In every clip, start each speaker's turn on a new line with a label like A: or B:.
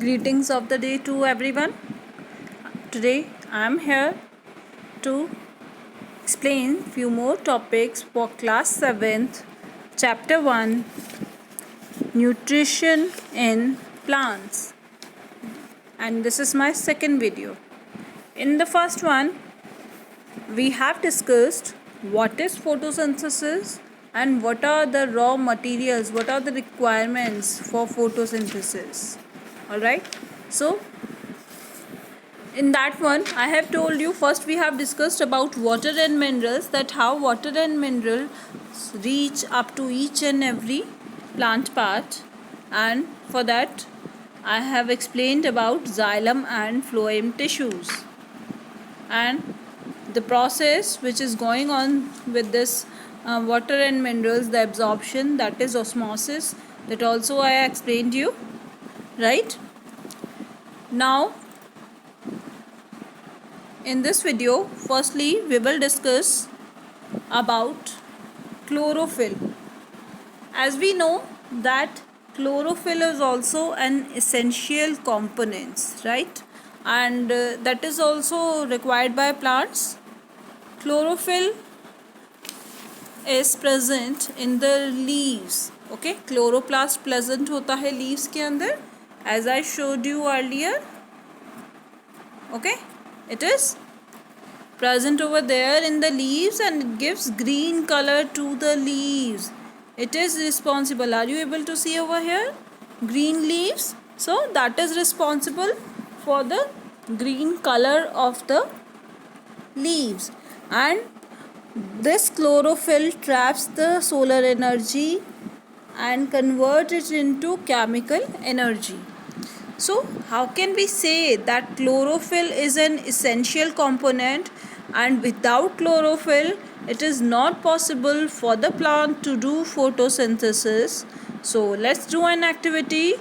A: Greetings of the day to everyone. Today I am here to explain few more topics for class 7th, chapter 1, nutrition in plants. And this is my second video. In the first one, we have discussed what is photosynthesis and what are the raw materials, what are the requirements for photosynthesis. Alright, so in that one I have told you, first we have discussed about water and minerals, that how water and minerals reach up to each and every plant part, and for that I have explained about xylem and phloem tissues and the process which is going on with this water and minerals, the absorption, that is osmosis, that also I explained you, right? Now in this video, firstly we will discuss about chlorophyll. As we know that chlorophyll is also an essential component, right? And that is also required by plants. Chlorophyll is present in the leaves. Okay, chloroplast present होता है leaves के अंदर, as I showed you earlier. Okay, it is present over there in the leaves and it gives green color to the leaves. It is responsible. Are you able to see over here? Green leaves. So that is responsible for the green color of the leaves, and this chlorophyll traps the solar energy and converts it into chemical energy. So how can we say that chlorophyll is an essential component, and without chlorophyll it is not possible for the plant to do photosynthesis? So let's do an activity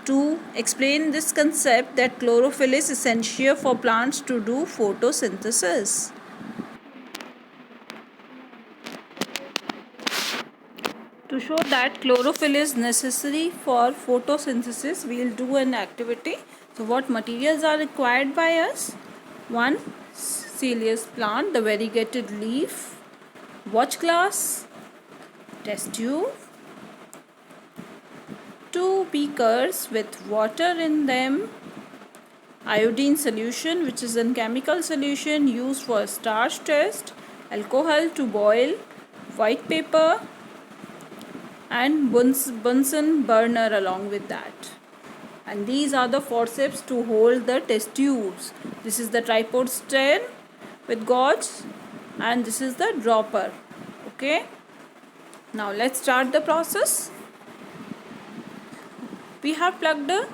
A: to explain this concept that chlorophyll is essential for plants to do photosynthesis. To show that chlorophyll is necessary for photosynthesis, we will do an activity. So what materials are required by us? 1. Cilious plant, the variegated leaf, watch glass, test tube, 2 beakers with water in them, iodine solution which is a chemical solution used for starch test, alcohol to boil, white paper, and Bunsen burner along with that. And these are the forceps to hold the test tubes. This is the tripod stand with gauge, and this is the dropper. Okay, now let's start the process. We have plucked a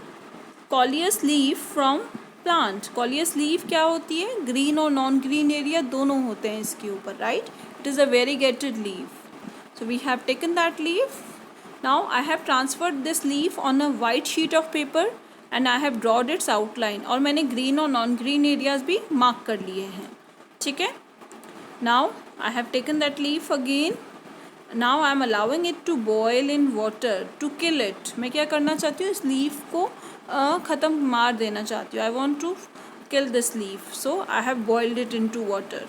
A: coleus leaf from plant. Coleus leaf क्या होती है? Green और non green area दोनों होते हैं इसके ऊपर, right? It is a variegated leaf. So we have taken that leaf. Now I have transferred this leaf on a white sheet of paper and I have drawn its outline. और मैंने green और non green areas भी mark कर लिए हैं. ठीक है? Now I have taken that leaf again. Now I am allowing it to boil in water to kill it. मैं क्या करना चाहती हूँ? इस leaf को ख़त्म मार देना चाहती हूँ. I want to kill this leaf. So I have boiled it into water.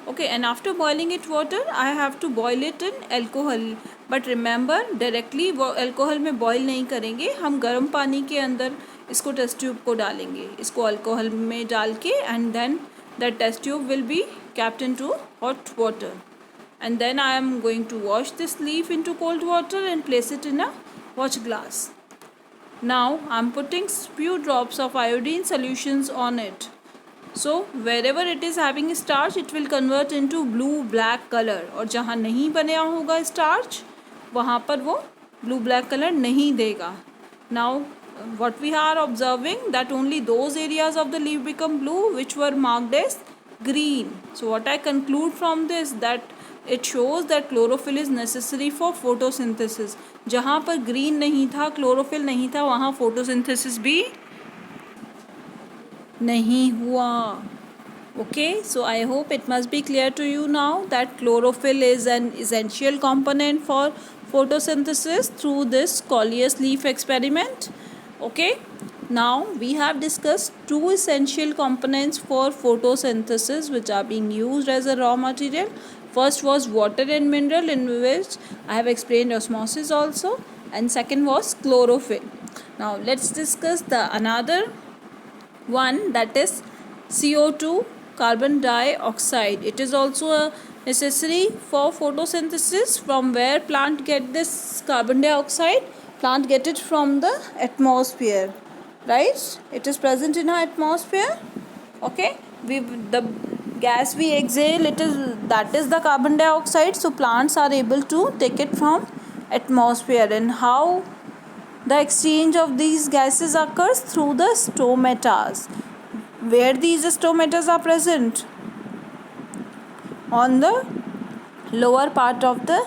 A: Okay, and after boiling it water, I have to boil it in alcohol. But remember, directly alcohol में boil नहीं करेंगे, हम गर्म पानी के अंदर इसको test tube को डालेंगे. इसको alcohol में डाल के and then the test tube will be kept into hot water. And then I am going to wash this leaf into cold water and place it in a watch glass. Now I am putting few drops of iodine solutions on it. So wherever it is having starch, it will convert into blue black color. और जहाँ नहीं बना होगा starch, वहाँ पर वो blue black color नहीं देगा. Now what we are observing, that only those areas of the leaf become blue which were marked as green. So what I conclude from this, that it shows that chlorophyll is necessary for photosynthesis. जहाँ पर green नहीं था, chlorophyll नहीं था, वहाँ photosynthesis भी नहीं हुआ. Okay, so I hope it must be clear to you now that chlorophyll is an essential component for photosynthesis through this coleus leaf experiment. Okay, Now we have discussed two essential components for photosynthesis which are being used as a raw material. First was water and mineral, in which I have explained osmosis also, and second was chlorophyll. Now let's discuss the another one, that is CO2, carbon dioxide. It is also a necessary for photosynthesis. From where plant get this carbon dioxide? Plant get it from the atmosphere, right? It is present in our atmosphere. Okay, the gas we exhale, that is the carbon dioxide. So plants are able to take it from atmosphere. And how the exchange of these gases occurs? Through the stomatas. Where these stomatas are present? On the lower part of the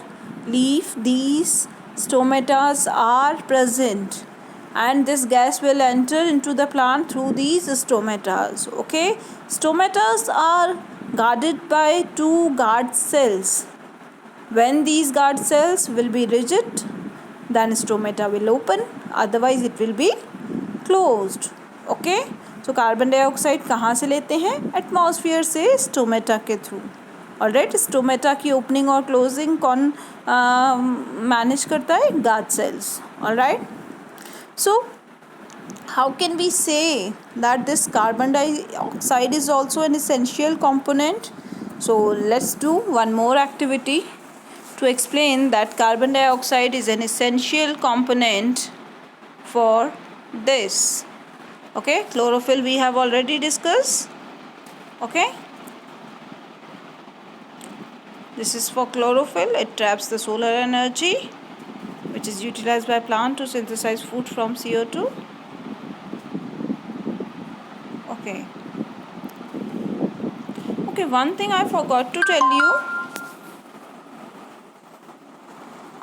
A: leaf, these stomatas are present, and this gas will enter into the plant through these stomatas. Okay, stomatas are guarded by two guard cells. When these guard cells will be rigid, then stomata will open, otherwise it will be closed. Okay, so carbon dioxide कहाँ से लेते हैं? Atmosphere से, stomata के through. Alright, stomata की opening और closing कौन manage करता है? Guard cells. Alright, so how can we say that this carbon dioxide is also an essential component? So let's do one more activity to explain that carbon dioxide is an essential component for this. Okay, chlorophyll we have already discussed. Okay, this is for chlorophyll. It traps the solar energy which is utilized by plant to synthesize food from CO2. Okay, one thing I forgot to tell you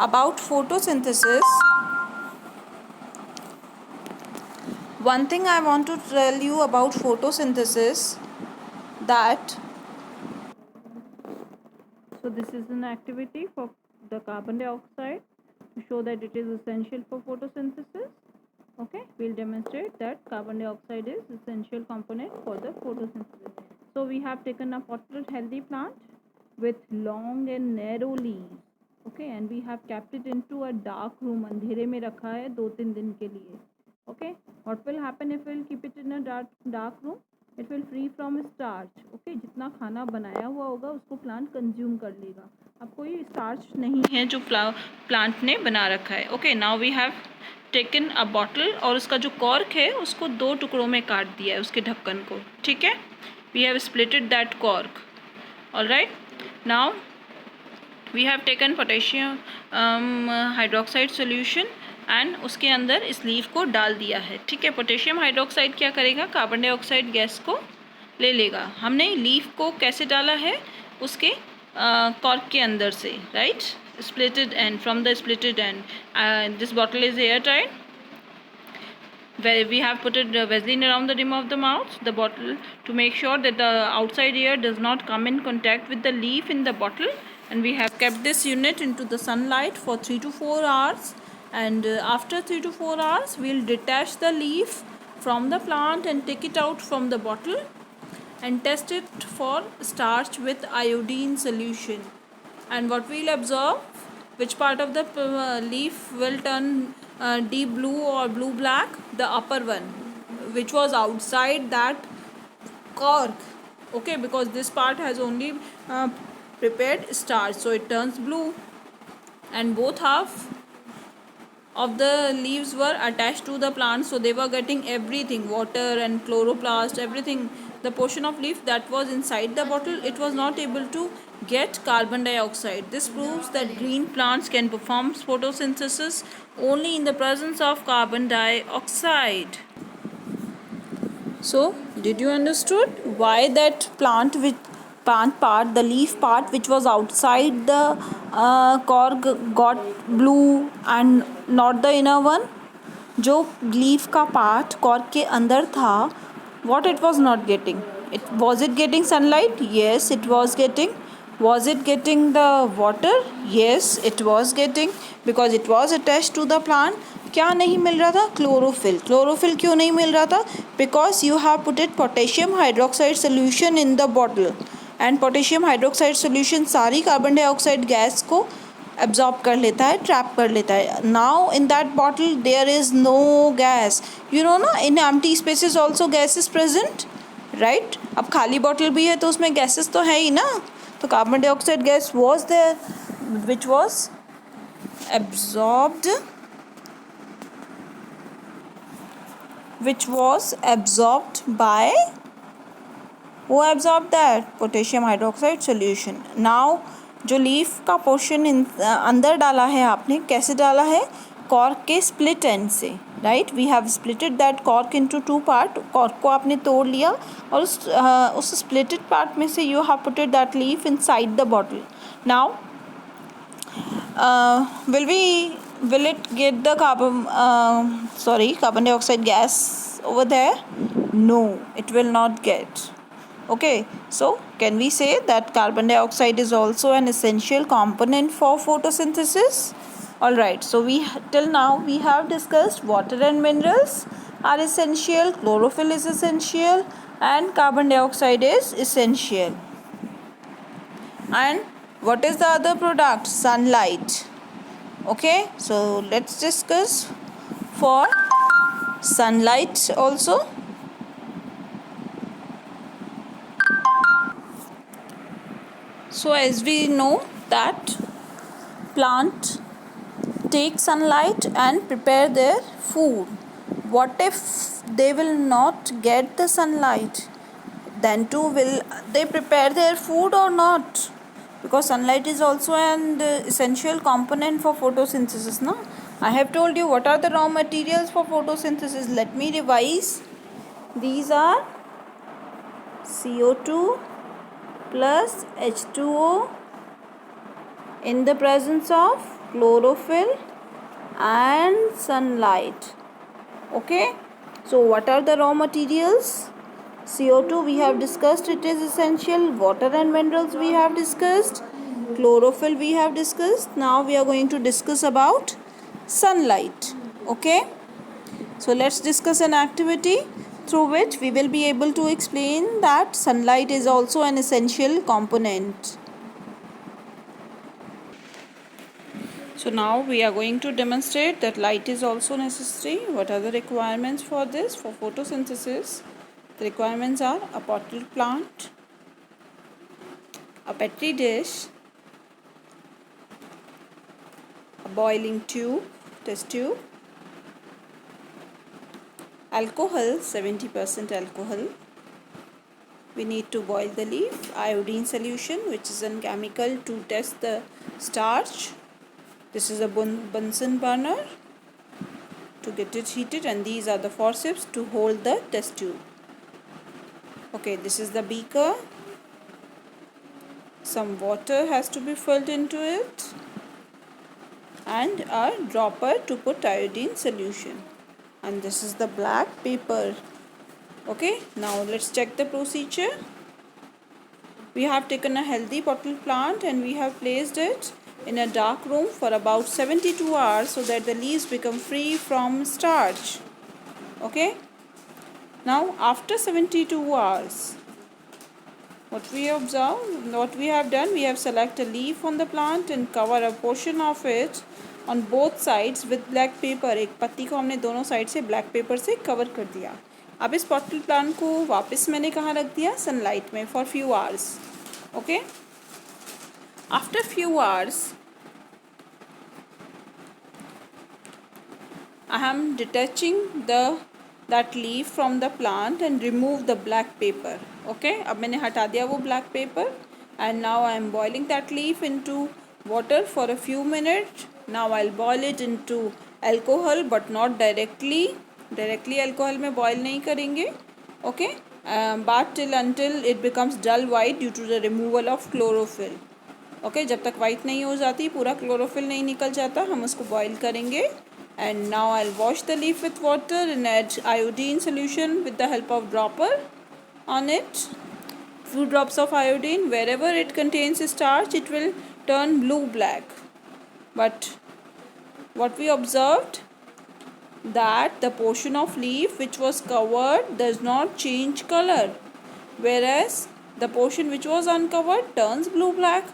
A: about photosynthesis. One thing I want to tell you about photosynthesis, that so this is an activity for the carbon dioxide to show that it is essential for photosynthesis. Okay, we'll demonstrate that carbon dioxide is essential component for the photosynthesis. So we have taken a potted healthy plant with long and narrow leaves. Okay, and we have kept it into a dark room. अंधेरे में रखा है 2-3 दिन के लिए. Okay, what will happen if we'll keep it in a dark room? It will free from starch. Okay, जितना खाना बनाया हुआ होगा उसको प्लांट कंज्यूम कर लेगा. अब कोई स्टार्च नहीं है जो प्लांट ने बना रखा है. Okay, now we have taken a bottle और उसका जो कॉर्क है उसको 2 टुकड़ों में काट दिया है, उसके ढक्कन को. ठीक है, we have splitted that cork. Alright, now we have taken potassium hydroxide solution and उसके अंदर इस लीफ को डाल दिया है. ठीक है, पोटेशियम हाइड्रोक्साइड क्या करेगा? कार्बन डाइऑक्साइड गैस को ले लेगा. हमने लीफ को कैसे डाला है? उसके कॉर्क के अंदर से, right? Splitted and, from the splitted and. This bottle is air tight. We have put Vaseline around the rim of the mouth, the bottle, to make sure that the outside air does not come in contact with the leaf in the bottle. And we have kept this unit into the sunlight for 3 to 4 hours. And after 3 to 4 hours, we'll detach the leaf from the plant and take it out from the bottle and test it for starch with iodine solution. And what we'll observe, which part of the leaf will turn deep blue or blue black? The upper one, which was outside that cork. Okay, because this part has only prepared starch, so it turns blue. And both half of the leaves were attached to the plant, so they were getting everything, water and chloroplast, everything. The portion of leaf that was inside the bottle, it was not able to get carbon dioxide. This proves that green plants can perform photosynthesis only in the presence of carbon dioxide. So, did you understood why that plant part, the leaf part which was outside the cork got blue and not the inner one? जो leaf का part cork के अंदर था, what it was not getting? Was it getting sunlight? Yes, it was getting. Was it getting the water? Yes, it was getting, because it was attached to the plant. क्या नहीं मिल रहा था? Chlorophyll. Chlorophyll क्यों नहीं मिल रहा था? Because you have put it potassium hydroxide solution in the bottle, and potassium hydroxide solution सारी कार्बन डाइऑक्साइड गैस को एब्जॉर्ब कर लेता है, ट्रैप कर लेता है. Now in that bottle there is no gas. You know ना, in empty spaces also gas is present, right. अब खाली बॉटल भी है तो उसमें गैसेस तो है ही ना. तो carbon dioxide gas was there which was absorbed, which was absorbed by, who absorbed that? Potassium hydroxide solution. Now जो लीफ का पोर्शन अंदर डाला है आपने, कैसे डाला है? कॉर्क के स्प्लिट एंड से, right. We have splitted that cork into two part. Cork को आपने तोड़ लिया और उस स्प्लिटेड पार्ट में से you have putted that leaf inside the bottle. Now will it get the carbon dioxide gas over there? No, it will not get. Okay, so can we say that carbon dioxide is also an essential component for photosynthesis? All right, so till now we have discussed water and minerals are essential, chlorophyll is essential, and carbon dioxide is essential. And what is the other product? Sunlight. Okay, so let's discuss for sunlight also. So as we know that plant take sunlight and prepare their food. What if they will not get the sunlight? Then too will they prepare their food or not? Because sunlight is also an essential component for photosynthesis, no? I have told you what are the raw materials for photosynthesis. Let me revise. These are CO2 plus H2O in the presence of chlorophyll and sunlight. Okay, so what are the raw materials? CO2 we have discussed, it is essential. Water and minerals we have discussed. Chlorophyll we have discussed. Now we are going to discuss about sunlight. Okay, so let's discuss an activity through which we will be able to explain that sunlight is also an essential component. So now we are going to demonstrate that light is also necessary. What are the requirements for this? For photosynthesis, the requirements are a potted plant, a petri dish, a boiling tube, test tube, alcohol, 70% alcohol. We need to boil the leaf, iodine solution, which is a chemical to test the starch. This is a Bunsen burner to get it heated, and these are the forceps to hold the test tube. Okay, this is the beaker. Some water has to be filled into it, and a dropper to put iodine solution. And this is the black paper. Okay, now let's check the procedure. We have taken a healthy potted plant and we have placed it in a dark room for about 72 hours so that the leaves become free from starch. Okay, now after 72 hours, what we have done, we have selected a leaf on the plant and cover a portion of it on both sides with black paper. एक पत्ती को हमने दोनों side से black pepper से cover कर दिया. अब इस पॉटल प्लांट को वापस मैंने कहाँ रख दिया? सनलाइट में for few hours. Okay, after few hours I am detaching that leaf from the plant and remove the black paper. Okay, अब मैंने हटा दिया वो black paper and now I am boiling that leaf into water for a few minutes. Now I'll boil it into alcohol but not directly. Directly alcohol में boil नहीं करेंगे. Okay, but until it becomes dull white due to the removal of chlorophyll. Okay, जब तक white नहीं हो जाती, पूरा chlorophyll नहीं निकल जाता, हम उसको boil करेंगे. And now I'll wash the leaf with water and add iodine solution with the help of dropper on it. Few drops of iodine. Wherever it contains starch, it will turn blue black. But what we observed, that the portion of leaf which was covered does not change color, whereas the portion which was uncovered turns blue black.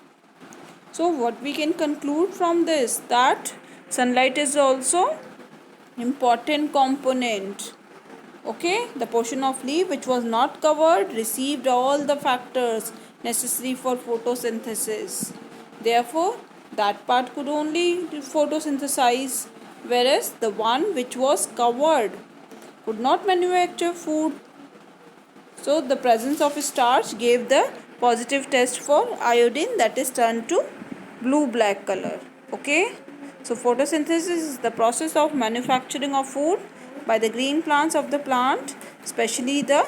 A: So what we can conclude from this, that sunlight is also important component. Okay, the portion of leaf which was not covered received all the factors necessary for photosynthesis. Therefore, that part could only photosynthesize, whereas the one which was covered could not manufacture food. So, the presence of starch gave the positive test for iodine, that is turned to blue black color. Okay, so photosynthesis is the process of manufacturing of food by the green plants of the plant, especially the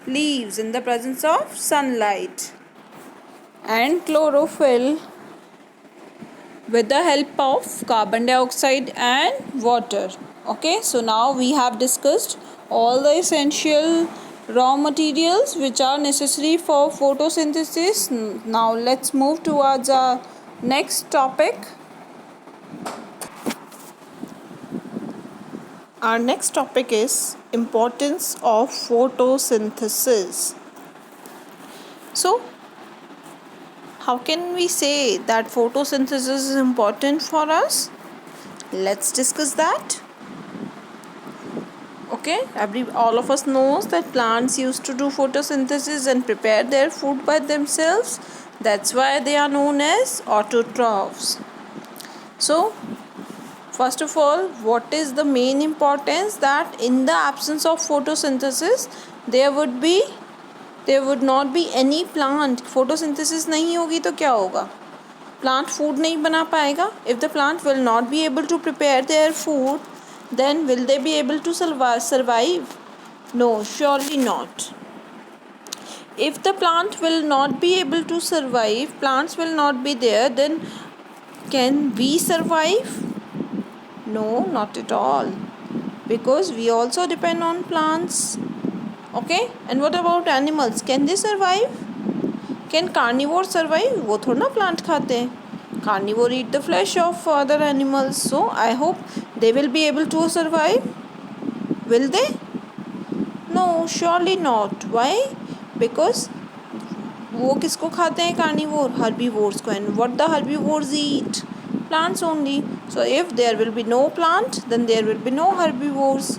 A: leaves, in the presence of sunlight and chlorophyll with the help of carbon dioxide and water. Okay, so now we have discussed all the essential raw materials which are necessary for photosynthesis. Now let's move towards our next topic. Our next topic is importance of photosynthesis. So, how can we say that photosynthesis is important for us? Let's discuss that. Okay, all of us knows that plants used to do photosynthesis and prepare their food by themselves. That's why they are known as autotrophs. So, first of all, what is the main importance? That in the absence of photosynthesis, there would not be any plant. Photosynthesis नहीं होगी तो क्या होगा? Plant food नहीं बना पाएगा. If the plant will not be able to prepare their food, then will they be able to survive? No, surely not. If the plant will not be able to survive, plants will not be there, then can we survive? No, not at all. Because we also depend on plants. Okay, and what about animals? Can they survive? Can carnivores survive? वो थोड़ा ना plant खाते हैं. Carnivore eat the flesh of other animals. So I hope they will be able to survive. Will they? No, surely not. Why? Because वो किसको खाते हैं carnivore? Herbivores को. And what the herbivores eat? Plants only. So if there will be no plant, then there will be no herbivores.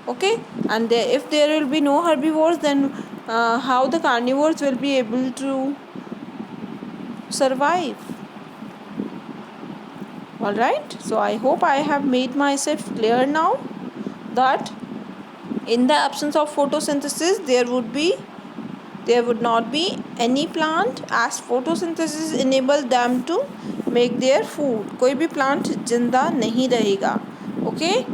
A: Okay, and if there will be no herbivores, then how the carnivores will be able to survive? Alright, so I hope I have made myself clear now that in the absence of photosynthesis there would not be any plant, as photosynthesis enable them to make their food. कोई भी plant जिंदा नहीं रहेगा. Okay,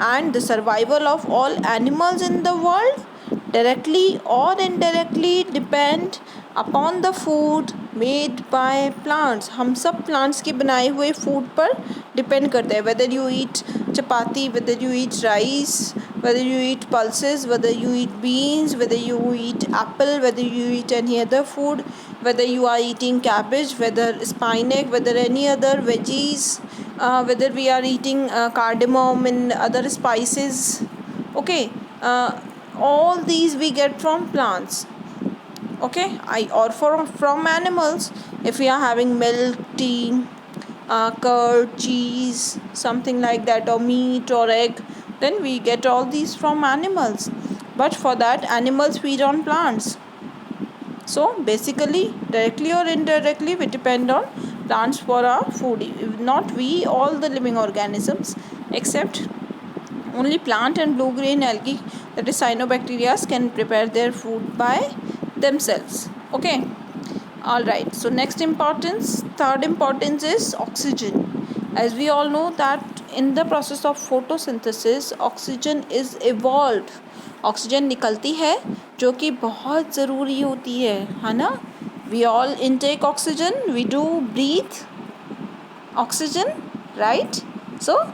A: and the survival of all animals in the world directly or indirectly depend upon the food made by plants. हम सब plants के बनाए हुए food पर depend करते हैं. Whether you eat chapati, whether you eat rice, whether you eat pulses, whether you eat beans, whether you eat apple, whether you eat any other food, whether you are eating cabbage, whether spinach, whether any other veggies, whether we are eating cardamom and other spices. Okay, all these we get from plants. Okay, or from animals. If we are having milk, tea, curd, cheese, something like that, or meat or egg, then we get all these from animals. But for that, animals feed on plants. So basically, directly or indirectly, we depend on plants for our food. If not we, all the living organisms, except only plant and blue-green algae, that is cyanobacteria, can prepare their food by themselves. Okay. Alright, so third importance is oxygen. As we all know that in the process of photosynthesis, oxygen is evolved. Oxygen निकलती है जो कि बहुत ज़रूरी होती है ना. We all intake oxygen, we do breathe oxygen, right? So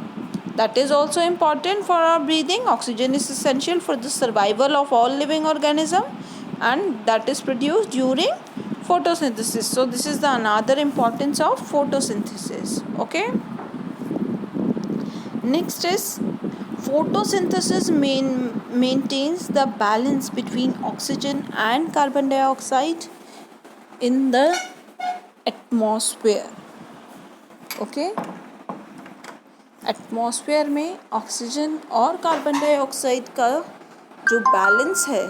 A: that is also important for our breathing. Oxygen is essential for the survival of all living organism, and that is produced during photosynthesis. So this is the another importance of photosynthesis. Okay, next is photosynthesis maintains the balance between oxygen and carbon dioxide in the atmosphere. Okay, atmosphere में oxygen और carbon dioxide का जो balance है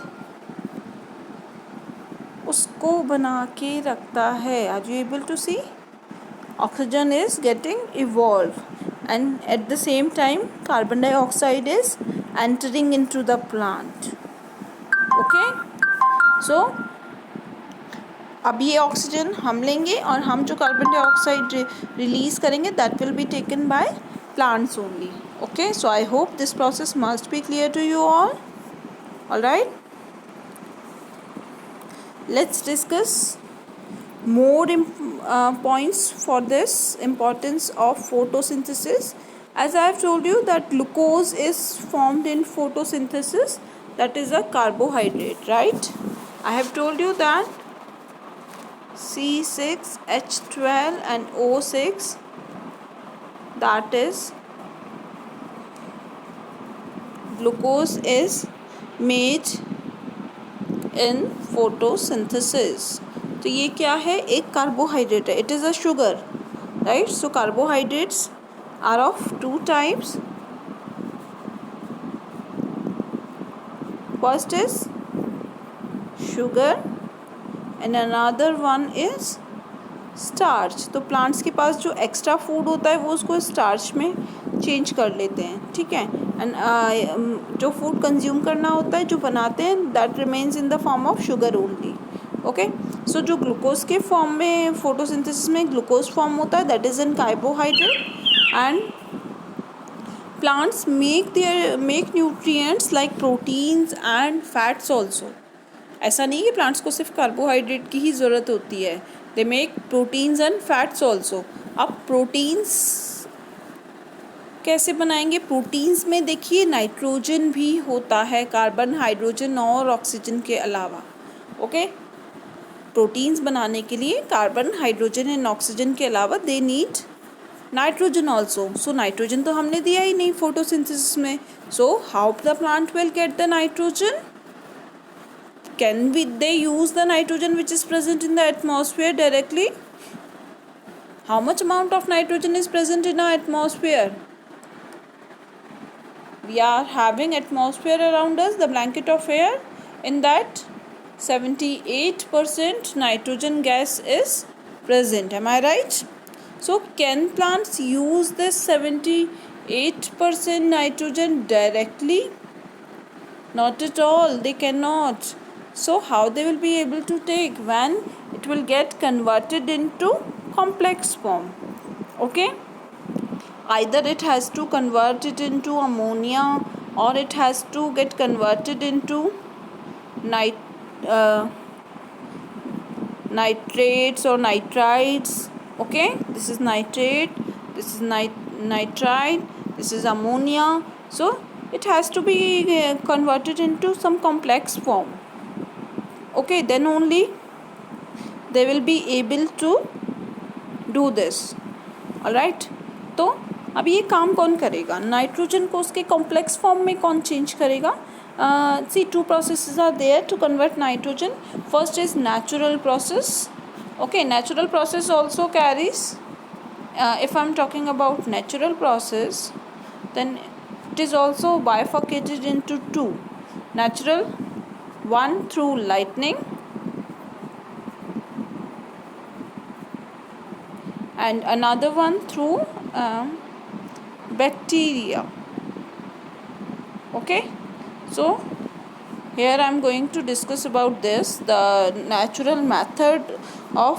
A: उसको बना के रखता है. Are you able to see? Oxygen is getting evolve and at the same time carbon dioxide is entering into the plant. Okay, so अब ये ऑक्सीजन हम लेंगे और हम जो कार्बन डाइऑक्साइड रिलीज करेंगे that will be taken by plants only. Okay, so I hope this process must be clear to you all right. Let's discuss more points for this importance of photosynthesis. As I have told you that glucose is formed in photosynthesis, that is a carbohydrate, right? I have told you that C6H12 and O6, that is glucose is made in photosynthesis. तो ये क्या है? एक carbohydrate है. It is a sugar, right? So carbohydrates are of two types. First is sugar and another one is starch. तो plants के पास जो एक्स्ट्रा फूड होता है वो उसको स्टार्च में चेंज कर लेते हैं, ठीक है. एंड जो फूड कंज्यूम करना होता है, जो बनाते हैं, that remains in the form of sugar only. Okay, so जो ग्लूकोज के फॉर्म में फोटोसिंथेसिस में ग्लूकोज फॉर्म होता है that is in carbohydrate. And plants make nutrients like proteins and fats also. ऐसा नहीं कि प्लांट्स को सिर्फ कार्बोहाइड्रेट की ही ज़रूरत होती है. They make proteins and fats also. अब प्रोटीन्स कैसे बनाएंगे? प्रोटीन्स में देखिए नाइट्रोजन भी होता है, कार्बन, हाइड्रोजन और ऑक्सीजन के अलावा. ओके, प्रोटीन्स बनाने के लिए कार्बन, हाइड्रोजन एंड ऑक्सीजन के अलावा they need nitrogen also. So nitrogen तो हमने दिया ही नहीं फोटोसिंथेसिस में. So how the plant will get the nitrogen? Can they use the nitrogen which is present in the atmosphere directly? How much amount of nitrogen is present in our atmosphere? We are having atmosphere around us, the blanket of air. In that 78% nitrogen gas is present. Am I right? So can plants use this 78% nitrogen directly? Not at all. They cannot. So how they will be able to take? When it will get converted into complex form. Okay, either it has to convert it into ammonia or it has to get converted into nitrates or nitrites. Okay, this is nitrate, this is nitrite, this is ammonia. So it has to be converted into some complex form. Okay, then only they will be able to do this. Alright, तो अब ये काम कौन करेगा? Nitrogen को उसके complex form में कौन चेंज करेगा? See, two processes are there to convert nitrogen. First is natural process. Okay, natural process also carries, if I'm talking about natural process, then it is also bifurcated into two. Natural, one through lightning and another one through bacteria. Okay, so here I am going to discuss about this, the natural method of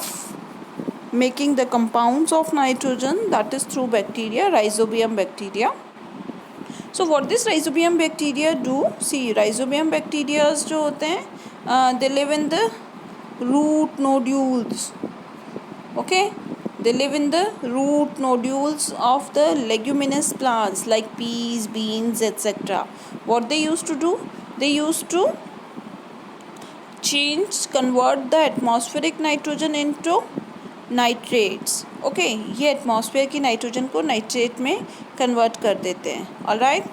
A: making the compounds of nitrogen, that is through bacteria, rhizobium bacteria. So what this rhizobium bacteria do? See, rhizobium bacteria जो होते हैं they live in the root nodules. Okay, they live in the root nodules of the leguminous plants like peas, beans, etc. What they used to do? They used to convert the atmospheric nitrogen into nitrates. Okay, ये atmosphere की nitrogen को nitrate में convert कर देते हैं. Alright,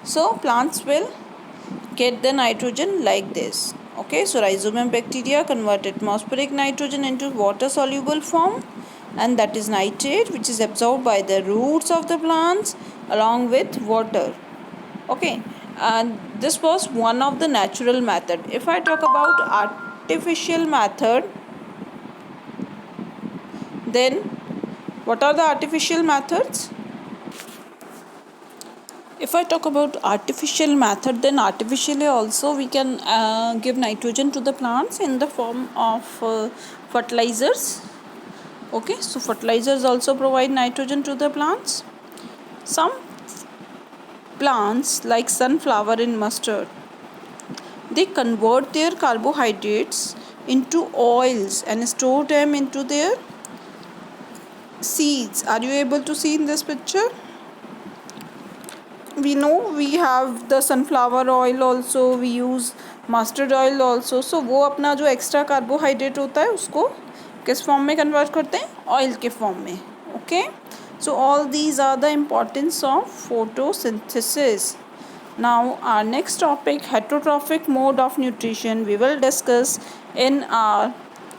A: So plants will get the nitrogen like this. Okay, so rhizobium bacteria convert atmospheric nitrogen into water soluble form, and that is nitrate, which is absorbed by the roots of the plants along with water. Okay, and this was one of the natural method. If I talk about artificial method, then what are the artificial methods? If I talk about artificial method, then artificially also we can give nitrogen to the plants in the form of fertilizers. Okay, so fertilizers also provide nitrogen to the plants. Some plants like sunflower and mustard, they convert their carbohydrates into oils and store them into their seeds. Are you able to see in this picture? We know we have the sunflower oil also, we use mustard oil also. So वो अपना जो extra carbohydrate होता है उसको किस form में convert करते हैं? ऑयल के फॉर्म में. Okay, so all these are the importance of photosynthesis. Now our next topic, heterotrophic mode of nutrition, we will discuss in our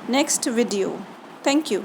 A: next video. Thank you.